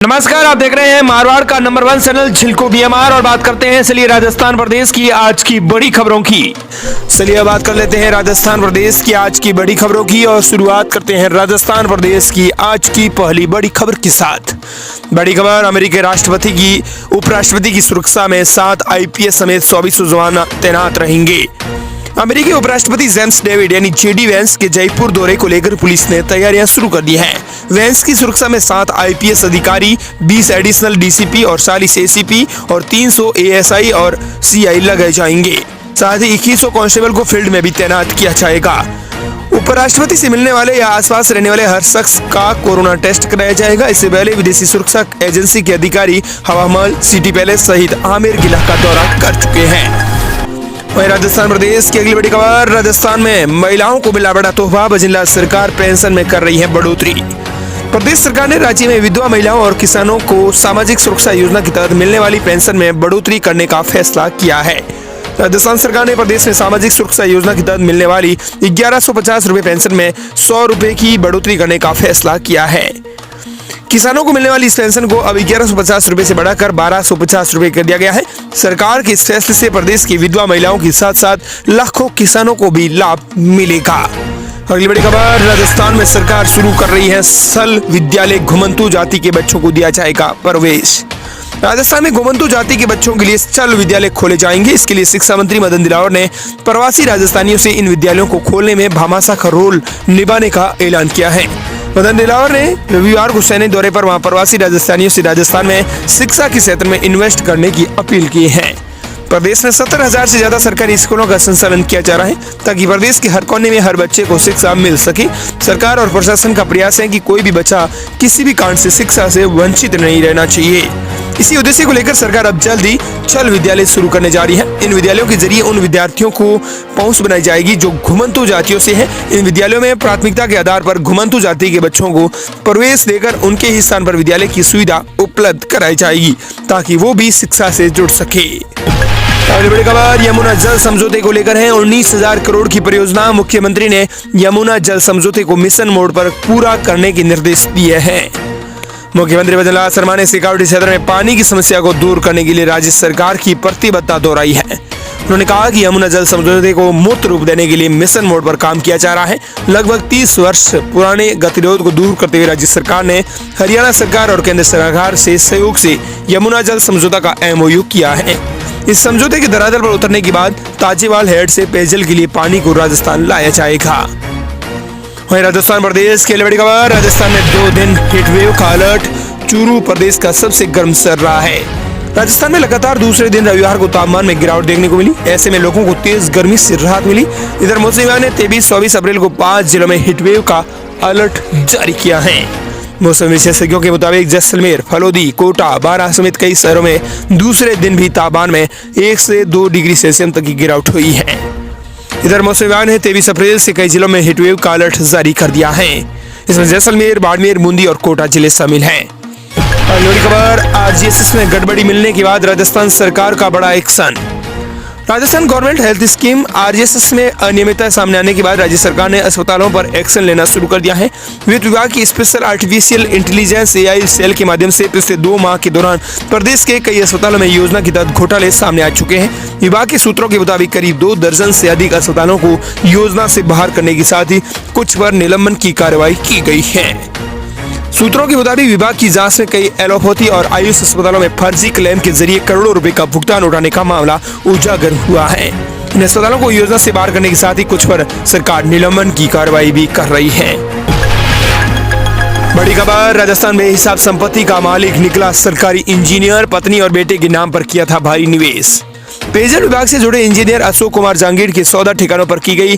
नमस्कार, आप देख रहे हैं मारवाड़ का नंबर 1 चैनल झिलको बीएमआर और बात करते हैं चलिए राजस्थान प्रदेश की आज की बड़ी खबरों की। चलिए बात कर लेते हैं राजस्थान प्रदेश की आज की बड़ी खबरों की और शुरुआत करते हैं राजस्थान प्रदेश की आज की पहली बड़ी खबर के साथ। बड़ी खबर, अमेरिकी राष्ट्रपति की उपराष्ट्रपति की सुरक्षा में 7 आईपीएस समेत 24 जवान तैनात रहेंगे। अमेरिकी उपराष्ट्रपति जेम्स डेविड यानी जेडी वेंस के जयपुर दौरे को लेकर पुलिस ने तैयारियां शुरू कर दी हैं। वेंस की सुरक्षा में 7 आईपीएस अधिकारी, 20 एडिशनल डीसीपी और 40 एसीपी और 300 एएसआई और सीआई लगाए जाएंगे। साथ ही 2100 कांस्टेबल को फील्ड में भी तैनात किया जाएगा। उपराष्ट्रपति से मिलने वाले या आसपास रहने वाले हर शख्स का कोरोना टेस्ट कराया जाएगा। इससे पहले विदेशी सुरक्षा एजेंसी के अधिकारी हवा महल, सिटी पैलेस सहित आमेर किला का दौरा कर चुके हैं। वहीं राजस्थान प्रदेश की अगली बड़ी खबर, राजस्थान में महिलाओं को मिला बड़ा तोहफा, बजिंदा सरकार पेंशन में कर रही है बढ़ोतरी। प्रदेश सरकार ने राज्य में विधवा महिलाओं और किसानों को सामाजिक सुरक्षा योजना के तहत मिलने वाली पेंशन में बढ़ोतरी करने का फैसला किया है। राजस्थान सरकार ने प्रदेश में सामाजिक सुरक्षा योजना के तहत मिलने वाली 1150 रुपए पेंशन में 100 रुपए की बढ़ोतरी करने का फैसला किया है। किसानों को मिलने वाली इस पेंशन को अब 1150 रुपए से बढ़ाकर 1250 रुपए कर दिया गया है। सरकार के इस फैसले से प्रदेश की विधवा महिलाओं के साथ साथ लाखों किसानों को भी लाभ मिलेगा। अगली बड़ी खबर, राजस्थान में सरकार शुरू कर रही है सल विद्यालय, घुमंतु जाति के बच्चों को दिया जाएगा प्रवेश। राजस्थान में घुमंतु जाति के बच्चों के लिए चल विद्यालय खोले जाएंगे। इसके लिए शिक्षा मंत्री मदन दिलावर ने प्रवासी राजस्थानियों से इन विद्यालयों को खोलने में भामाशाह का रोल निभाने का ऐलान किया है। मदन दिलावर ने रविवार को सैन्य दौरे पर वहां प्रवासी राजस्थानियों से राजस्थान में शिक्षा के क्षेत्र में इन्वेस्ट करने की अपील की है। प्रदेश में 70,000 से ज्यादा सरकारी स्कूलों का संचालन किया जा रहा है ताकि प्रदेश के हर कोने में हर बच्चे को शिक्षा मिल सके। सरकार और प्रशासन का प्रयास है कि कोई भी बच्चा किसी भी कारण से शिक्षा से वंचित नहीं रहना चाहिए। इसी उद्देश्य को लेकर सरकार अब जल्द ही चल विद्यालय शुरू करने जा रही है। इन विद्यालयों के जरिए उन विद्यार्थियों को पहुंच बनाई जाएगी जो घुमंतु जातियों से हैं। इन विद्यालयों में प्राथमिकता के आधार पर घुमंतु जाति के बच्चों को प्रवेश देकर उनके ही स्थान पर विद्यालय की सुविधा उपलब्ध कराई जाएगी ताकि वो भी शिक्षा से जुड़ सके। अगली बड़ी खबर, यमुना जल समझौते को लेकर है। 19,000 करोड़ की परियोजना, मुख्यमंत्री ने यमुना जल समझौते को मिशन मोड पर पूरा करने के निर्देश दिए हैं। मुख्यमंत्री भजनलाल शर्मा ने शेखावाटी क्षेत्र में पानी की समस्या को दूर करने के लिए राज्य सरकार की प्रतिबद्धता दोहराई है। उन्होंने कहा कि यमुना जल समझौते को मूर्त रूप देने के लिए मिशन मोड पर काम किया जा रहा है। लगभग 30 वर्ष पुराने गतिरोध को दूर करते हुए राज्य सरकार ने हरियाणा सरकार और केंद्र सरकार से सहयोग से यमुना जल समझौता का MOU किया है। इस समझौते के धरातल पर उतरने के बाद ताजेवाल हेड से पेयजल के लिए पानी को राजस्थान लाया जाएगा। वहीं राजस्थान प्रदेश की बड़ी खबर, राजस्थान में 2 दिन हीटवेव का अलर्ट, चूरू प्रदेश का सबसे गर्म चल रहा है। राजस्थान में लगातार दूसरे दिन रविवार को तापमान में गिरावट देखने को मिली। ऐसे में लोगों को तेज गर्मी से राहत मिली। इधर मौसम विभाग ने 23-24 अप्रैल को 5 जिलों में हीटवेव का अलर्ट जारी किया है। मौसम विशेषज्ञों के मुताबिक जैसलमेर, फलोदी, कोटा, बारां समेत कई शहरों में दूसरे दिन भी तापमान में 1 से 2 डिग्री सेल्सियस तक की गिरावट हुई है। इधर मौसम विभाग ने 23 अप्रैल से कई जिलों में हीटवेव का अलर्ट जारी कर दिया है। इसमें जैसलमेर, बाड़मेर, बूंदी और कोटा जिले शामिल हैं। अगली खबर, RGSS में गड़बड़ी मिलने के बाद राजस्थान सरकार का बड़ा action. Rajasthan government health scheme RGSS में अनियमितता सामने आने के बाद राज्य सरकार ने अस्पतालों पर एक्शन लेना शुरू कर दिया है। वित्त विभाग की special artificial intelligence AI cell के माध्यम से पिछले 2 माह के दौरान प्रदेश के कई अस्पतालों में योजना के तहत घोटाले सामने आ चुके हैं। विभाग के सूत्रों के मुताबिक करीब 2 दर्जन से अधिक अस्पतालों को योजना से बाहर करने के साथ ही कुछ पर निलंबन की कार्रवाई की गई है। सूत्रों के मुताबिक विभाग की जांच में कई एलोपैथी और आयुष अस्पतालों में फर्जी क्लेम के जरिए करोड़ों रुपए का भुगतान उठाने का मामला उजागर हुआ है। इन अस्पतालों को योजना से बाहर करने के साथ ही कुछ पर सरकार निलंबन की कार्रवाई भी कर रही है। बड़ी खबर, राजस्थान में हिसाब संपत्ति का मालिक निकला सरकारी इंजीनियर, पत्नी और बेटे के नाम पर किया था भारी निवेश। पेयजल विभाग से जुड़े इंजीनियर अशोक कुमार जहांगीर के 14 ठिकानों पर की गई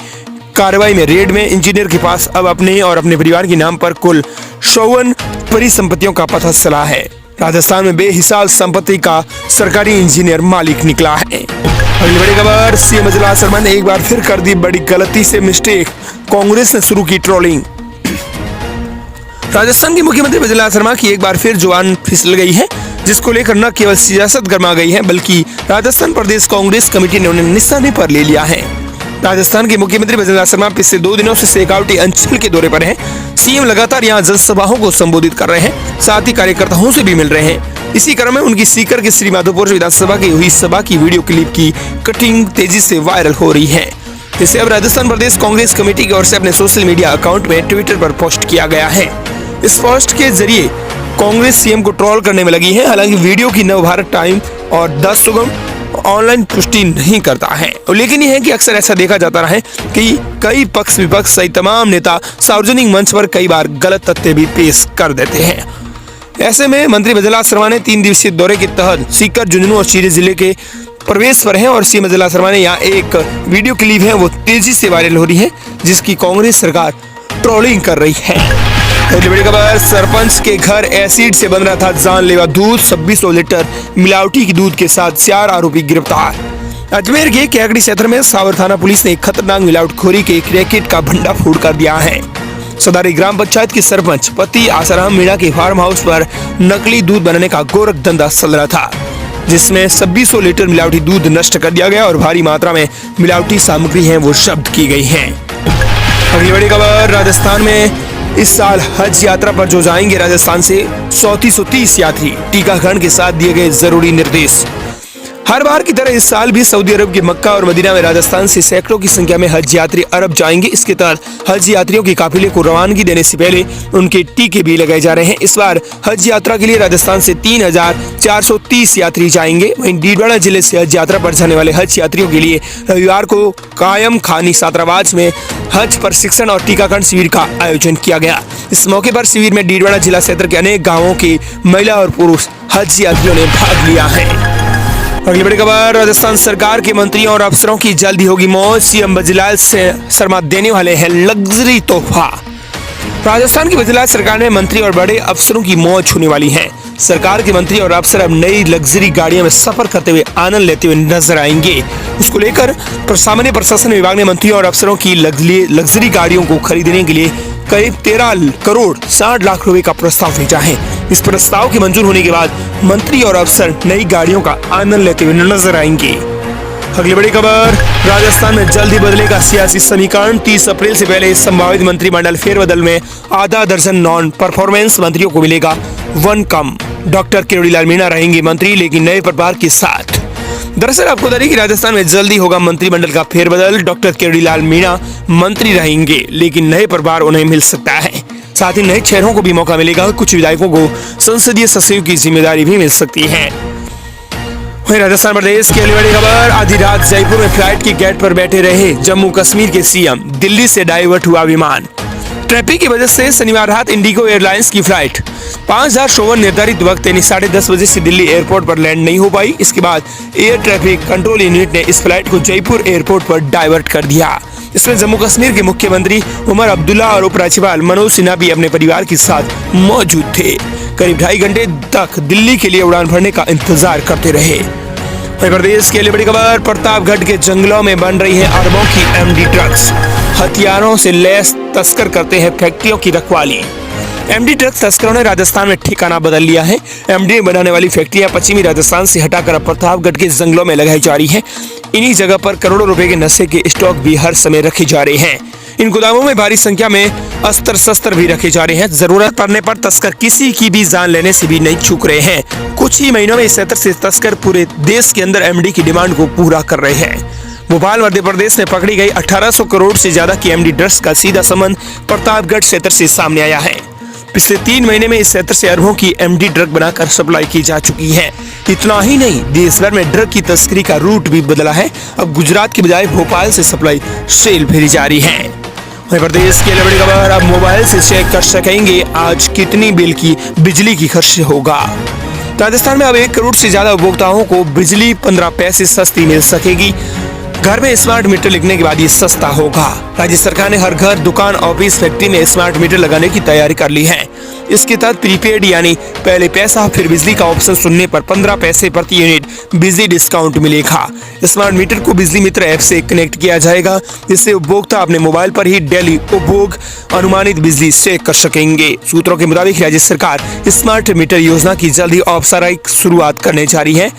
कार्रवाई में रेड में इंजीनियर के पास अब अपने और अपने परिवार के नाम पर कुल 54 परिसंपत्तियों का पता चला है। राजस्थान में बेहिसाब संपत्ति का सरकारी इंजीनियर मालिक निकला है। अगली बड़ी खबर, CM भजनलाल शर्मा ने एक बार फिर कर दी बड़ी गलती से मिस्टेक, कांग्रेस ने शुरू की ट्रोलिंग। राजस्थान के मुख्यमंत्री भजनलाल शर्मा की एक बार फिर जुबान फिसल गई है, जिसको लेकर न केवल सियासत गर्मा गई है बल्कि राजस्थान प्रदेश कांग्रेस कमेटी ने उन्हें निशाने पर ले लिया है। राजस्थान के मुख्यमंत्री भजनलाल शर्मा पिछले 2 दिनों से शेखावाटी अंचल के दौरे पर हैं। सीएम लगातार यहां जनसभाओं को संबोधित कर रहे हैं, साथ ही कार्यकर्ताओं से भी मिल रहे हैं। इसी क्रम में उनकी सीकर के श्रीमाधोपुर विधानसभा की हुई सभा की वीडियो क्लिप की कटिंग तेजी से वायरल हो रही है। इसे अब राजस्थान प्रदेश कांग्रेस कमेटी की ओर से अपने सोशल मीडिया अकाउंट में ट्विटर पर पोस्ट किया गया है। इस पोस्ट के जरिए कांग्रेस सीएम को ट्रोल करने में लगी है। हालांकि वीडियो की नवभारत टाइम और 10 सुगम ऑनलाइन पुष्टि नहीं करता है, लेकिन यह है कि अक्सर ऐसा देखा जाता रहा है कि कई पक्ष विपक्ष सहित तमाम नेता सार्वजनिक मंच पर कई बार गलत तथ्य भी पेश कर देते हैं। ऐसे में मंत्री बजला शर्मा ने 3 दिवसीय दौरे के तहत सीकर, झुंझुनू और शीरे जिले के प्रवेश पर हैं और सीएम बजला शर्मा ने यहाँ एक वीडियो क्लिप है वो तेजी से वायरल हो रही है, जिसकी कांग्रेस सरकार ट्रोलिंग कर रही है। बड़ी खबर, सरपंच के घर एसिड से बन रहा था जानलेवा दूध, 2600 लीटर मिलावटी की दूध के साथ 4 आरोपी गिरफ्तार। अजमेर के केकड़ी क्षेत्र में सावर थाना पुलिस ने एक खतरनाक मिलावटखोरी के एक रैकेट का भंडाफोड़ कर दिया है। सदारी ग्राम पंचायत के सरपंच पति आसाराम मीणा के फार्म हाउस पर नकली दूध बनाने का गोरख धंधा चल रहा था, जिसमें 2600 लीटर मिलावटी दूध नष्ट कर दिया गया और भारी मात्रा में मिलावटी सामग्री है वो जब्त की गई है। अगली बड़ी खबर, राजस्थान में इस साल हज यात्रा पर जो जाएंगे राजस्थान से 3430 यात्री, टीकाकरण के साथ दिए गए जरूरी निर्देश। हर बार की तरह इस साल भी सऊदी अरब के मक्का और मदीना में राजस्थान से सैकड़ों की संख्या में हज यात्री अरब जाएंगे। इसके तहत हज यात्रियों के काफिले को रवानगी देने से पहले उनके टीके भी लगाए जा रहे हैं। इस बार हज यात्रा के लिए राजस्थान से 3430 यात्री जाएंगे। वहीं डीडवाड़ा जिले से हज यात्रा पर जाने वाले हज यात्रियों के लिए रविवार को कायम खानी छात्रावास में हज प्रशिक्षण और टीकाकरण शिविर का आयोजन किया गया। इस मौके पर शिविर में डीडवाड़ा जिला क्षेत्र के अनेक गाँवों की महिला और पुरुष हज यात्रियों ने भाग लिया है। अगली बड़ी खबर, राजस्थान सरकार के मंत्रियों और अफसरों की जल्दी होगी मौज, सीएम बजलाल शर्मा देने वाले हैं लग्जरी तोहफा। राजस्थान की बजलाल सरकार में मंत्री और बड़े अफसरों की मौज होने वाली है। सरकार के मंत्री और अफसर अब नई लग्जरी गाड़ियों में सफर करते हुए आनंद लेते हुए नजर आएंगे। उसको लेकर सामान्य प्रशासन विभाग ने मंत्रियों और अफसरों की लग्जरी गाड़ियों को खरीदने के लिए करीब 13 करोड़ 60 लाख रुपए का प्रस्ताव भेजा है। इस प्रस्ताव के मंजूर होने के बाद मंत्री और अफसर नई गाड़ियों का आनंद लेते हुए नजर आएंगे। अगली बड़ी खबर, राजस्थान में जल्द ही बदलेगा सियासी समीकरण। 30 अप्रैल से पहले इस संभावित मंत्रिमंडल फेरबदल में आधा दर्जन नॉन परफॉर्मेंस मंत्रियों को मिलेगा 1 कम। डॉक्टर किरोड़ीलाल मीणा रहेंगे मंत्री, लेकिन नए प्रभार के साथ। दरअसल आपको बता दें कि राजस्थान में जल्दी होगा मंत्रिमंडल का फेरबदल। डॉक्टर किरोड़ीलाल मीणा मंत्री रहेंगे, लेकिन नए प्रभार उन्हें मिल सकता है। साथ ही नए चेहरों को भी मौका मिलेगा। कुछ विधायकों को संसदीय सचिव की जिम्मेदारी भी मिल सकती है। वहीं राजस्थान प्रदेश की अगली बड़ी खबर, आधी रात जयपुर में फ्लाइट के गेट पर बैठे रहे जम्मू कश्मीर के सीएम, दिल्ली से डाइवर्ट हुआ विमान। ट्रैफिक की वजह से शनिवार रात इंडिगो एयरलाइंस की फ्लाइट 5000 निर्धारित वक्त यानी 10:30 बजे से दिल्ली एयरपोर्ट पर लैंड नहीं हो पाई। इसके बाद एयर ट्रैफिक कंट्रोल यूनिट ने इस फ्लाइट को जयपुर एयरपोर्ट पर डाइवर्ट कर दिया। इसमें जम्मू कश्मीर के मुख्यमंत्री उमर अब्दुल्ला और उपराज्यपाल मनोज सिन्हा भी अपने परिवार के साथ मौजूद थे। करीब 2.5 घंटे तक दिल्ली के लिए उड़ान भरने का इंतजार करते रहे। प्रदेश के लिए बड़ी खबर, प्रतापगढ़ के जंगलों में बन रही है अरबों की एमडी ड्रग्स। हथियारों से लैस तस्कर करते हैं फैक्ट्रियों की रखवाली। एमडी ड्रग्स तस्करों ने राजस्थान में ठिकाना बदल लिया है। एमडी बनाने वाली फैक्ट्रियां पश्चिमी राजस्थान से हटाकर प्रतापगढ़ के जंगलों में लगाई जा रही है। इन्हीं जगह पर करोड़ों रुपए के नशे के स्टॉक भी हर समय रखे जा रहे हैं। इन गोदामों में भारी संख्या में अस्त्र शस्त्र भी रखे जा रहे हैं। जरूरत पड़ने पर तस्कर किसी की भी जान लेने से भी नहीं चूक रहे हैं। कुछ ही महीनों में इस क्षेत्र से तस्कर पूरे देश के अंदर एमडी की डिमांड को पूरा कर रहे हैं। भोपाल मध्य प्रदेश में पकड़ी गई 1800 करोड़ से ज्यादा की एमडी ड्रग्स का सीधा संबंध प्रतापगढ़ क्षेत्र से सामने आया है। पिछले 3 महीने में इस क्षेत्र से अरबों की एमडी ड्रग बनाकर सप्लाई की जा चुकी है। इतना ही नहीं, देश भर में ड्रग की तस्करी का रूट भी बदला है। अब गुजरात की बजाय भोपाल से सप्लाई सेल भेजी जा रही है। प्रदेश की बड़ी खबर, अब मोबाइल से चेक कर सकेंगे आज कितनी बिजली की खर्च होगा। राजस्थान में अब 1 करोड़ से ज्यादा उपभोक्ताओं को बिजली 15 पैसे सस्ती मिल सकेगी। घर में स्मार्ट मीटर लगने के बाद ये सस्ता होगा। राज्य सरकार ने हर घर, दुकान, ऑफिस, फैक्ट्री में स्मार्ट मीटर लगाने की तैयारी कर ली है। इसके तहत प्रीपेड यानी पहले पैसा फिर बिजली का ऑप्शन सुनने पर 15 पैसे प्रति यूनिट बिजली डिस्काउंट मिलेगा। स्मार्ट मीटर को बिजली मित्र ऐप से कनेक्ट किया जाएगा, जिससे उपभोक्ता अपने मोबाइल पर ही डेली उपभोग अनुमानित बिजली चेक कर सकेंगे। सूत्रों के मुताबिक राज्य सरकार स्मार्ट मीटर योजना की जल्द ही औपचारिक शुरुआत करने जा रही है।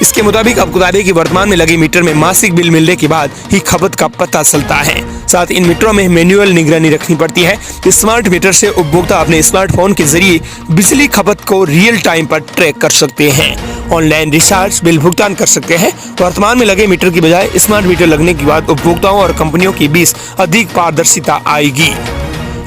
इसके मुताबिक आपको बता दें कि वर्तमान में लगे मीटर में मासिक बिल मिलने के बाद ही खपत का पता चलता है। साथ इन मीटरों में मैनुअल निगरानी रखनी पड़ती है। स्मार्ट मीटर से उपभोक्ता अपने स्मार्टफोन के जरिए बिजली खपत को रियल टाइम पर ट्रैक कर सकते हैं, ऑनलाइन रिचार्ज, बिल भुगतान कर सकते हैं। वर्तमान में लगे मीटर की बजाय स्मार्ट मीटर लगने के बाद उपभोक्ताओं और कंपनियों के बीच अधिक पारदर्शिता आएगी।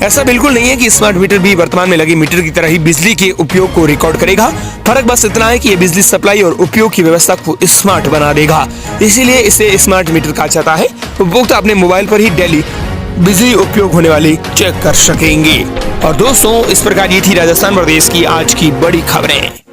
ऐसा बिल्कुल नहीं है कि स्मार्ट मीटर भी वर्तमान में लगे मीटर की तरह ही बिजली के उपयोग को रिकॉर्ड करेगा। फर्क बस इतना है कि ये बिजली सप्लाई और उपयोग की व्यवस्था को स्मार्ट बना देगा। इसीलिए इसे स्मार्ट मीटर कहा जाता है। उपभोक्ता अपने मोबाइल पर ही डेली बिजली उपयोग होने वाली चेक कर सकेंगे। और दोस्तों, इस प्रकार ये थी राजस्थान प्रदेश की आज की बड़ी खबरें।